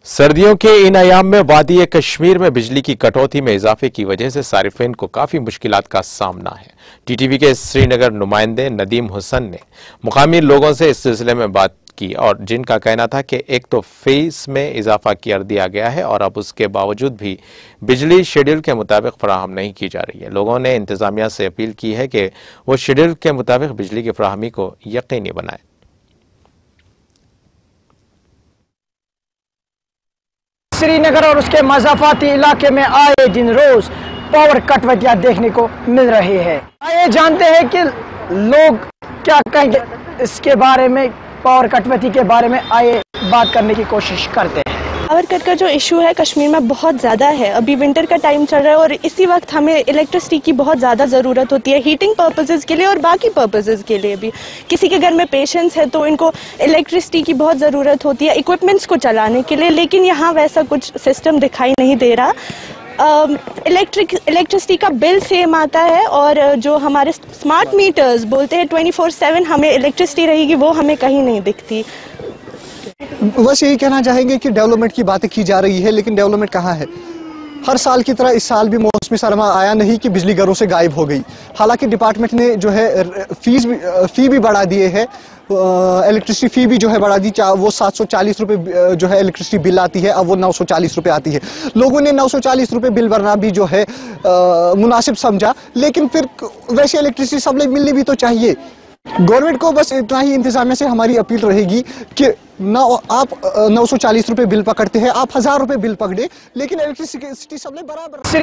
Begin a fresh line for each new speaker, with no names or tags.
सर्दियों के इन अयाम में वादी कश्मीर में बिजली की कटौती में इजाफे की वजह से सारिफिन को काफी मुश्किलात का सामना है। टीटीवी के श्रीनगर नुमाइंदे नदीम हुसैन ने मुकामी लोगों से इस सिलसिले में बात की और जिनका कहना था कि एक तो फीस में इजाफा कर दिया गया है और अब उसके बावजूद भी बिजली शेड्यूल के मुताबिक फराहम नहीं की जा रही है। लोगों ने इंतजामिया से अपील की है कि वो शेड्यूल के मुताबिक बिजली की फराहमी को यकीनी बनाए।
श्रीनगर और उसके मज़ाफाती इलाके में आए दिन रोज पावर कटौतियां देखने को मिल रही है। आइए जानते हैं कि लोग क्या कहेंगे इसके बारे में, पावर कटौती के बारे में आइए बात करने की कोशिश करते हैं।
पावर कट का जो इशू है कश्मीर में बहुत ज़्यादा है। अभी विंटर का टाइम चल रहा है और इसी वक्त हमें इलेक्ट्रिसिटी की बहुत ज़्यादा ज़रूरत होती है, हीटिंग पर्पसेस के लिए और बाकी पर्पसेस के लिए भी। किसी के घर में पेशेंट्स है तो इनको इलेक्ट्रिसिटी की बहुत ज़रूरत होती है इक्विपमेंट्स को चलाने के लिए, लेकिन यहाँ वैसा कुछ सिस्टम दिखाई नहीं दे रहा। इलेक्ट्रिसिटी का बिल सेम आता है और जो हमारे स्मार्ट मीटर्स बोलते हैं 24/7 हमें इलेक्ट्रिसिटी रहेगी, वो हमें कहीं नहीं दिखती।
बस यही कहना चाहेंगे कि डेवलपमेंट की बातें की जा रही है, लेकिन डेवलपमेंट कहाँ है। हर साल की तरह इस साल भी मौसमी सरमा आया नहीं कि बिजली घरों से गायब हो गई। हालांकि डिपार्टमेंट ने जो है फी भी बढ़ा दिए है, इलेक्ट्रिसिटी फी भी जो है बढ़ा दी। वो 740 रुपये जो है इलेक्ट्रिसिटी बिल आती है, अब वो 940 रुपये आती है। लोगों ने 940 रुपये बिल भरना भी जो है मुनासिब समझा, लेकिन फिर वैसे इलेक्ट्रिसिटी सब मिलनी भी तो चाहिए। गवर्नमेंट को बस इतना ही इंतजामिया से हमारी अपील रहेगी कि आप 940 रुपये बिल पकड़ते हैं, आप 1000 रुपये बिल पकड़े, लेकिन इलेक्ट्रिसिटी सबने बराबर।